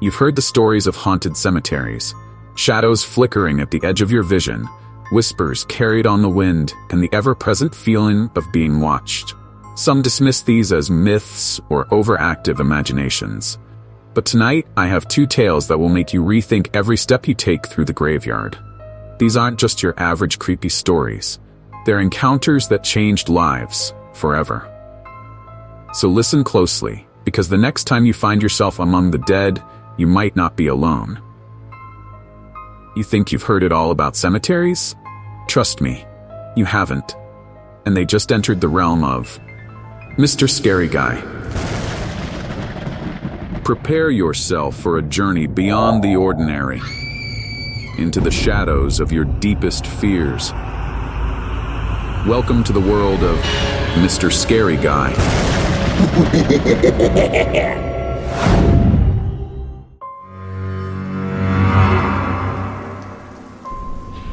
You've heard the stories of haunted cemeteries, shadows flickering at the edge of your vision, whispers carried on the wind, and the ever-present feeling of being watched. Some dismiss these as myths or overactive imaginations. But tonight, I have two tales that will make you rethink every step you take through the graveyard. These aren't just your average creepy stories. They're encounters that changed lives forever. So listen closely, because the next time you find yourself among the dead, you might not be alone. You think you've heard it all about cemeteries? Trust me, you haven't. And they just entered the realm of Mr. Scary Guy. Prepare yourself for a journey beyond the ordinary, into the shadows of your deepest fears. Welcome to the world of Mr. Scary Guy.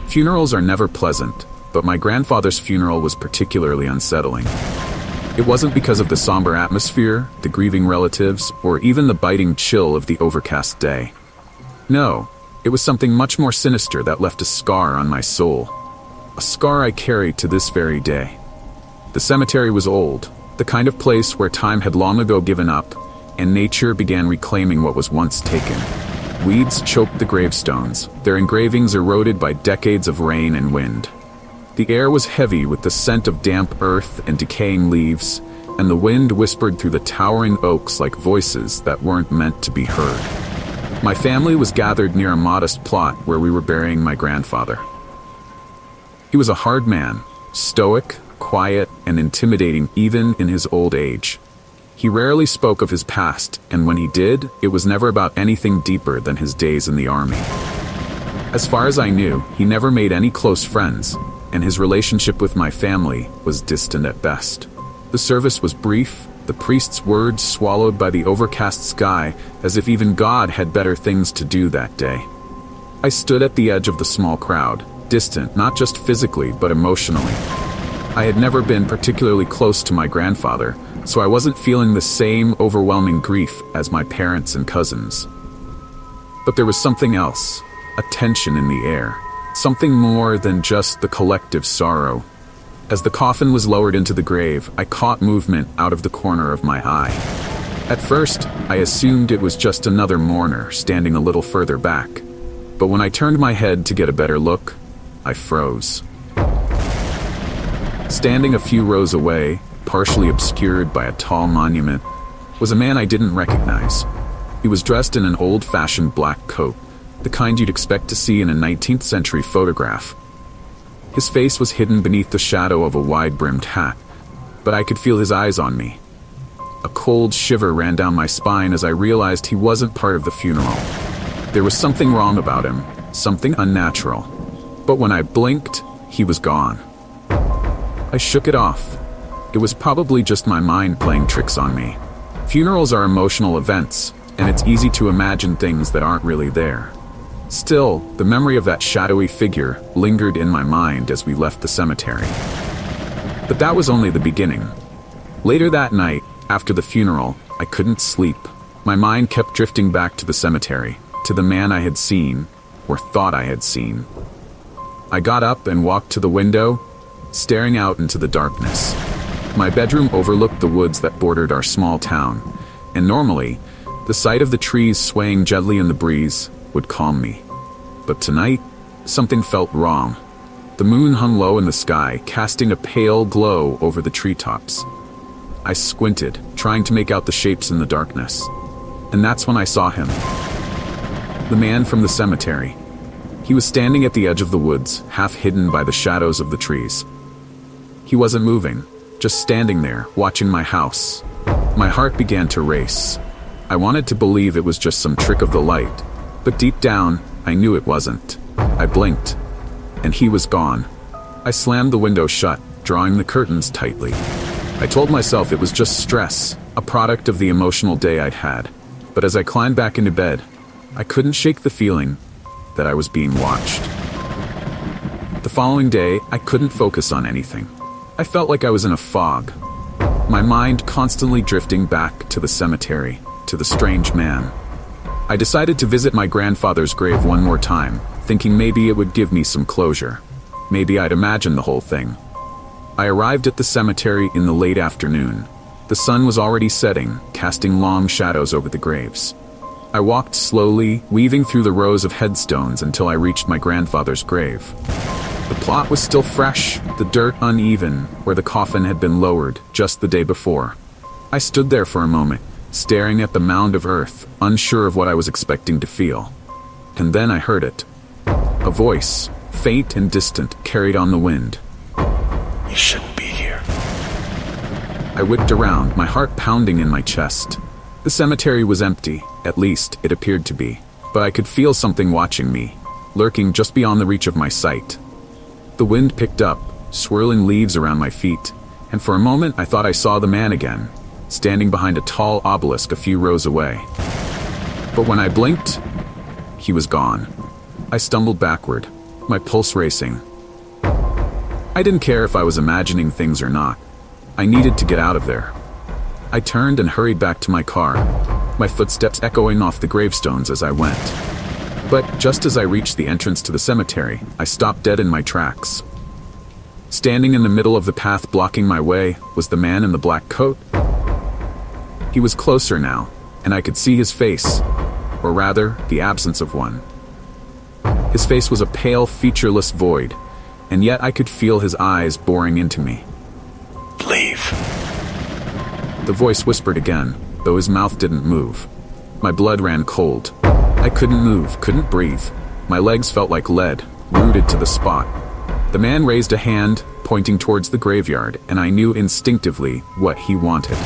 Funerals are never pleasant, but my grandfather's funeral was particularly unsettling. It wasn't because of the somber atmosphere, the grieving relatives, or even the biting chill of the overcast day. No, it was something much more sinister that left a scar on my soul. A scar I carry to this very day. The cemetery was old, the kind of place where time had long ago given up, and nature began reclaiming what was once taken. Weeds choked the gravestones, their engravings eroded by decades of rain and wind. The air was heavy with the scent of damp earth and decaying leaves, and the wind whispered through the towering oaks like voices that weren't meant to be heard. My family was gathered near a modest plot where we were burying my grandfather. He was a hard man, stoic, quiet, and intimidating even in his old age. He rarely spoke of his past, and when he did, it was never about anything deeper than his days in the army. As far as I knew, he never made any close friends, and his relationship with my family was distant at best. The service was brief, the priest's words swallowed by the overcast sky, as if even God had better things to do that day. I stood at the edge of the small crowd, distant not just physically but emotionally. I had never been particularly close to my grandfather, so I wasn't feeling the same overwhelming grief as my parents and cousins. But there was something else, a tension in the air, something more than just the collective sorrow. As the coffin was lowered into the grave, I caught movement out of the corner of my eye. At first, I assumed it was just another mourner standing a little further back, but when I turned my head to get a better look, I froze. Standing a few rows away, partially obscured by a tall monument, was a man I didn't recognize. He was dressed in an old-fashioned black coat, the kind you'd expect to see in a 19th century photograph. His face was hidden beneath the shadow of a wide-brimmed hat, but I could feel his eyes on me. A cold shiver ran down my spine as I realized he wasn't part of the funeral. There was something wrong about him, something unnatural. But when I blinked, he was gone. I shook it off. It was probably just my mind playing tricks on me. Funerals are emotional events, and it's easy to imagine things that aren't really there. Still, the memory of that shadowy figure lingered in my mind as we left the cemetery. But that was only the beginning. Later that night, after the funeral, I couldn't sleep. My mind kept drifting back to the cemetery, to the man I had seen, or thought I had seen. I got up and walked to the window, staring out into the darkness. My bedroom overlooked the woods that bordered our small town, and normally, the sight of the trees swaying gently in the breeze would calm me. But tonight, something felt wrong. The moon hung low in the sky, casting a pale glow over the treetops. I squinted, trying to make out the shapes in the darkness. And that's when I saw him. The man from the cemetery. He was standing at the edge of the woods, half hidden by the shadows of the trees. He wasn't moving, just standing there, watching my house. My heart began to race. I wanted to believe it was just some trick of the light, but deep down, I knew it wasn't. I blinked, and he was gone. I slammed the window shut, drawing the curtains tightly. I told myself it was just stress, a product of the emotional day I'd had. But as I climbed back into bed, I couldn't shake the feeling that I was being watched. The following day, I couldn't focus on anything. I felt like I was in a fog, my mind constantly drifting back to the cemetery, to the strange man. I decided to visit my grandfather's grave one more time, thinking maybe it would give me some closure. Maybe I'd imagine the whole thing. I arrived at the cemetery in the late afternoon. The sun was already setting, casting long shadows over the graves. I walked slowly, weaving through the rows of headstones until I reached my grandfather's grave. The plot was still fresh, the dirt uneven, where the coffin had been lowered just the day before. I stood there for a moment, staring at the mound of earth, unsure of what I was expecting to feel. And then I heard it. A voice, faint and distant, carried on the wind. You shouldn't be here. I whipped around, my heart pounding in my chest. The cemetery was empty, at least it appeared to be, but I could feel something watching me, lurking just beyond the reach of my sight. The wind picked up, swirling leaves around my feet, and for a moment I thought I saw the man again, standing behind a tall obelisk a few rows away. But when I blinked, he was gone. I stumbled backward, my pulse racing. I didn't care if I was imagining things or not. I needed to get out of there. I turned and hurried back to my car, my footsteps echoing off the gravestones as I went. But just as I reached the entrance to the cemetery, I stopped dead in my tracks. Standing in the middle of the path blocking my way was the man in the black coat. He was closer now, and I could see his face, or rather, the absence of one. His face was a pale, featureless void, and yet I could feel his eyes boring into me. Leave. The voice whispered again, though his mouth didn't move. My blood ran cold. I couldn't move, couldn't breathe. My legs felt like lead, rooted to the spot. The man raised a hand, pointing towards the graveyard, and I knew instinctively what he wanted.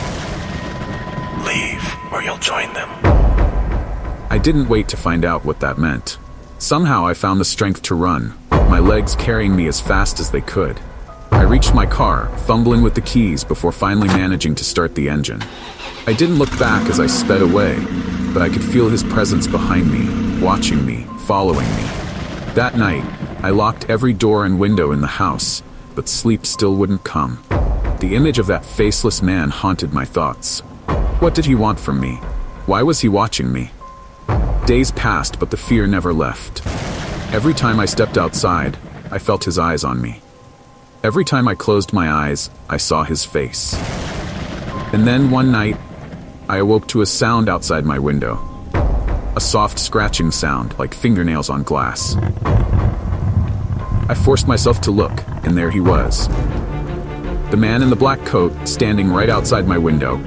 Leave, or you'll join them. I didn't wait to find out what that meant. Somehow I found the strength to run, my legs carrying me as fast as they could. I reached my car, fumbling with the keys before finally managing to start the engine. I didn't look back as I sped away, but I could feel his presence behind me, watching me, following me. That night, I locked every door and window in the house, but sleep still wouldn't come. The image of that faceless man haunted my thoughts. What did he want from me? Why was he watching me? Days passed, but the fear never left. Every time I stepped outside, I felt his eyes on me. Every time I closed my eyes, I saw his face. And then one night, I awoke to a sound outside my window. A soft scratching sound, like fingernails on glass. I forced myself to look, and there he was. The man in the black coat, standing right outside my window,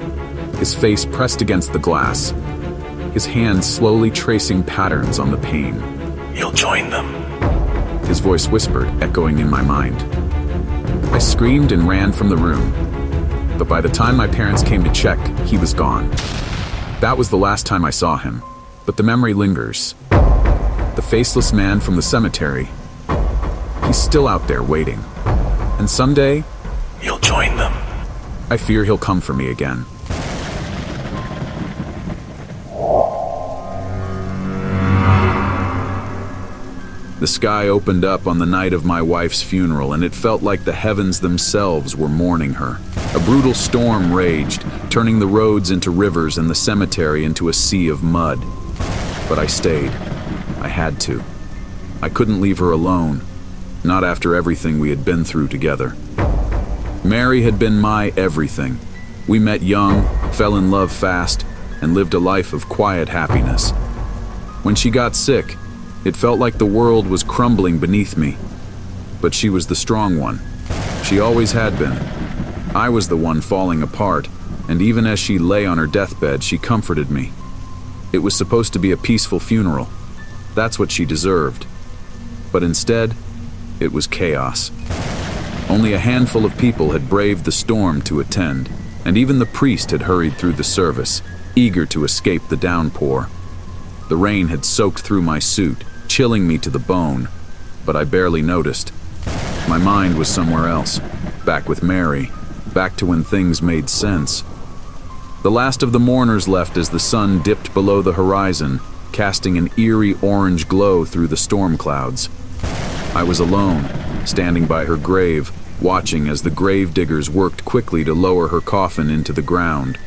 his face pressed against the glass, his hands slowly tracing patterns on the pane. You'll join them. His voice whispered, echoing in my mind. I screamed and ran from the room, but by the time my parents came to check, he was gone. That was the last time I saw him, but the memory lingers. The faceless man from the cemetery, he's still out there waiting. And someday, you'll join them. I fear he'll come for me again. The sky opened up on the night of my wife's funeral, and it felt like the heavens themselves were mourning her. A brutal storm raged, turning the roads into rivers and the cemetery into a sea of mud. But I stayed. I had to. I couldn't leave her alone, not after everything we had been through together. Mary had been my everything. We met young, fell in love fast, and lived a life of quiet happiness. When she got sick, it felt like the world was crumbling beneath me. But she was the strong one. She always had been. I was the one falling apart, and even as she lay on her deathbed, she comforted me. It was supposed to be a peaceful funeral. That's what she deserved. But instead, it was chaos. Only a handful of people had braved the storm to attend, and even the priest had hurried through the service, eager to escape the downpour. The rain had soaked through my suit, chilling me to the bone, but I barely noticed. My mind was somewhere else, back with Mary, back to when things made sense. The last of the mourners left as the sun dipped below the horizon, casting an eerie orange glow through the storm clouds. I was alone, standing by her grave, watching as the grave diggers worked quickly to lower her coffin into the ground.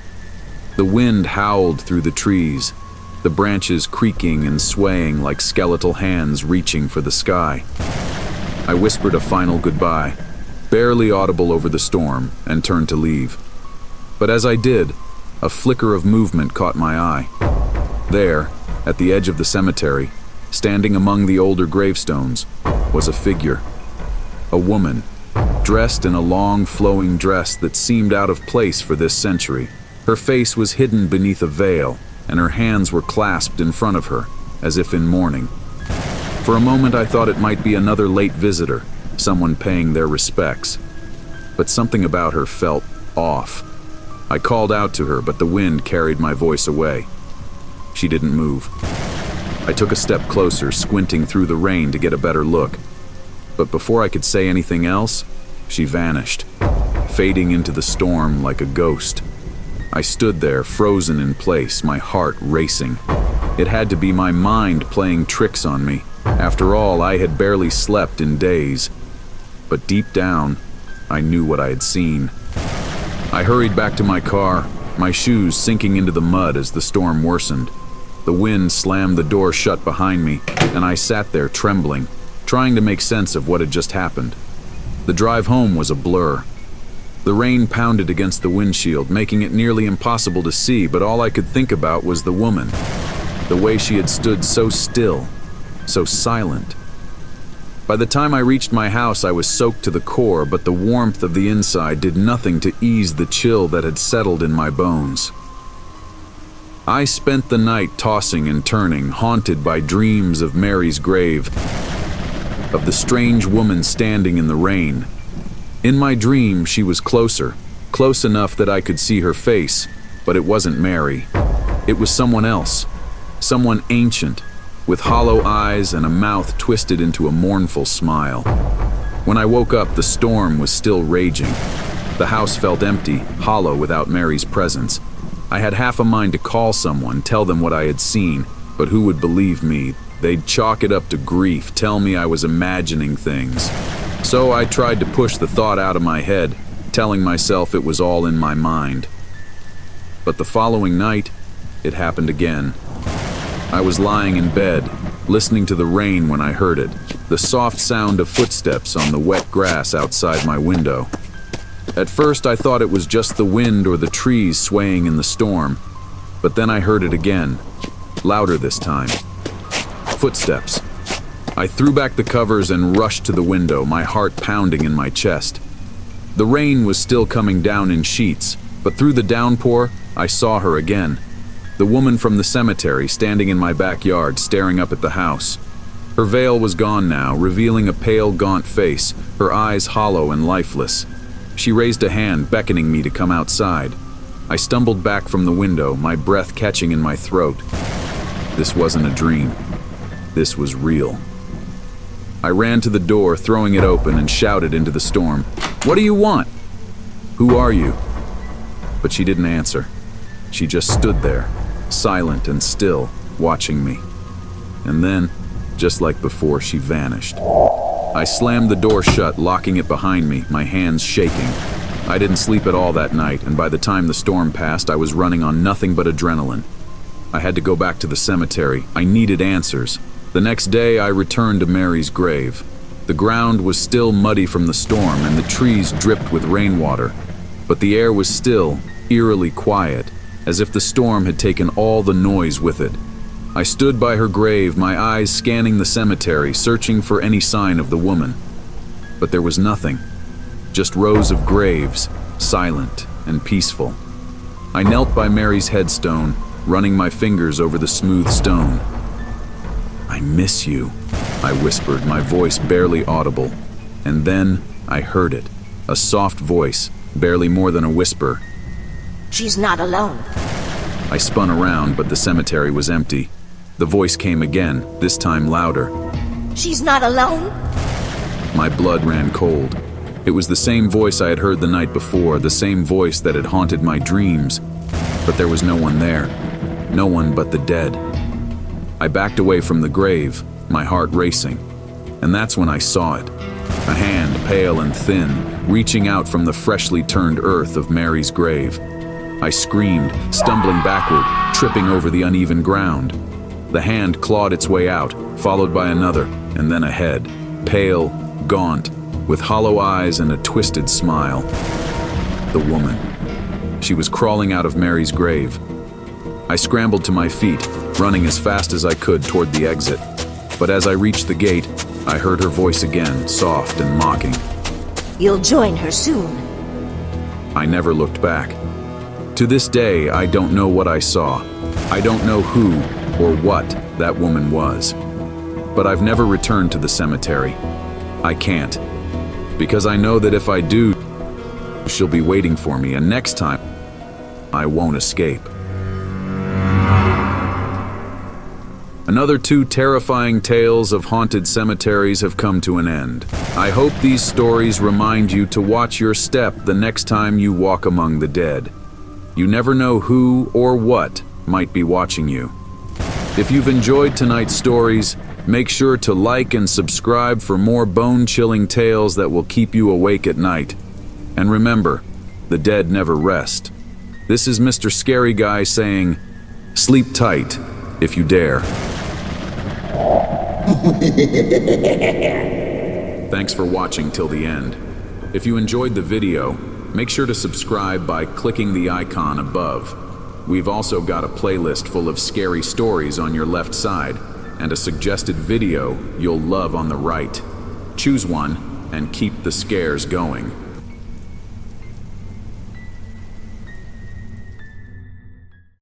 The wind howled through the trees, the branches creaking and swaying like skeletal hands reaching for the sky. I whispered a final goodbye, barely audible over the storm, and turned to leave. But as I did, a flicker of movement caught my eye. There, at the edge of the cemetery, standing among the older gravestones, was a figure. A woman, dressed in a long flowing dress that seemed out of place for this century. Her face was hidden beneath a veil, and her hands were clasped in front of her, as if in mourning. For a moment I thought it might be another late visitor, someone paying their respects. But something about her felt off. I called out to her, but the wind carried my voice away. She didn't move. I took a step closer, squinting through the rain to get a better look. But before I could say anything else, she vanished, fading into the storm like a ghost. I stood there, frozen in place, my heart racing. It had to be my mind playing tricks on me. After all, I had barely slept in days. But deep down, I knew what I had seen. I hurried back to my car, my shoes sinking into the mud as the storm worsened. The wind slammed the door shut behind me, and I sat there trembling, trying to make sense of what had just happened. The drive home was a blur. The rain pounded against the windshield, making it nearly impossible to see, but all I could think about was the woman. The way she had stood so still, so silent. By the time I reached my house, I was soaked to the core, but the warmth of the inside did nothing to ease the chill that had settled in my bones. I spent the night tossing and turning, haunted by dreams of Mary's grave, of the strange woman standing in the rain. In my dream, she was closer, close enough that I could see her face, but it wasn't Mary. It was someone else, someone ancient, with hollow eyes and a mouth twisted into a mournful smile. When I woke up, the storm was still raging. The house felt empty, hollow without Mary's presence. I had half a mind to call someone, tell them what I had seen, but who would believe me? They'd chalk it up to grief, tell me I was imagining things. So I tried to push the thought out of my head, telling myself it was all in my mind. But the following night, it happened again. I was lying in bed, listening to the rain when I heard it, the soft sound of footsteps on the wet grass outside my window. At first I thought it was just the wind or the trees swaying in the storm, but then I heard it again, louder this time. Footsteps. I threw back the covers and rushed to the window, my heart pounding in my chest. The rain was still coming down in sheets, but through the downpour, I saw her again. The woman from the cemetery standing in my backyard, staring up at the house. Her veil was gone now, revealing a pale, gaunt face, her eyes hollow and lifeless. She raised a hand, beckoning me to come outside. I stumbled back from the window, my breath catching in my throat. This wasn't a dream. This was real. I ran to the door, throwing it open, and shouted into the storm, "What do you want? Who are you?" But she didn't answer. She just stood there, silent and still, watching me. And then, just like before, she vanished. I slammed the door shut, locking it behind me, my hands shaking. I didn't sleep at all that night, and by the time the storm passed, I was running on nothing but adrenaline. I had to go back to the cemetery. I needed answers. The next day, I returned to Mary's grave. The ground was still muddy from the storm, and the trees dripped with rainwater. But the air was still, eerily quiet, as if the storm had taken all the noise with it. I stood by her grave, my eyes scanning the cemetery, searching for any sign of the woman. But there was nothing. Just rows of graves, silent and peaceful. I knelt by Mary's headstone, running my fingers over the smooth stone. "I miss you," I whispered, my voice barely audible. And then I heard it, a soft voice, barely more than a whisper. "She's not alone." I spun around, but the cemetery was empty. The voice came again, this time louder. "She's not alone." My blood ran cold. It was the same voice I had heard the night before, the same voice that had haunted my dreams. But there was no one there. No one but the dead. I backed away from the grave, my heart racing. And that's when I saw it. A hand, pale and thin, reaching out from the freshly turned earth of Mary's grave. I screamed, stumbling backward, tripping over the uneven ground. The hand clawed its way out, followed by another, and then a head, pale, gaunt, with hollow eyes and a twisted smile. The woman. She was crawling out of Mary's grave. I scrambled to my feet, running as fast as I could toward the exit. But as I reached the gate, I heard her voice again, soft and mocking. You'll join her soon. I never looked back. To this day, I don't know what I saw. I don't know who or what that woman was. But I've never returned to the cemetery. I can't. Because I know that if I do, she'll be waiting for me, and next time, I won't escape. Another 2 terrifying tales of haunted cemeteries have come to an end. I hope these stories remind you to watch your step the next time you walk among the dead. You never know who or what might be watching you. If you've enjoyed tonight's stories, make sure to like and subscribe for more bone-chilling tales that will keep you awake at night. And remember, the dead never rest. This is Mr. Scary Guy saying, sleep tight if you dare. Thanks for watching till the end. If you enjoyed the video, make sure to subscribe by clicking the icon above. We've also got a playlist full of scary stories on your left side, and a suggested video you'll love on the right. Choose one and keep the scares going.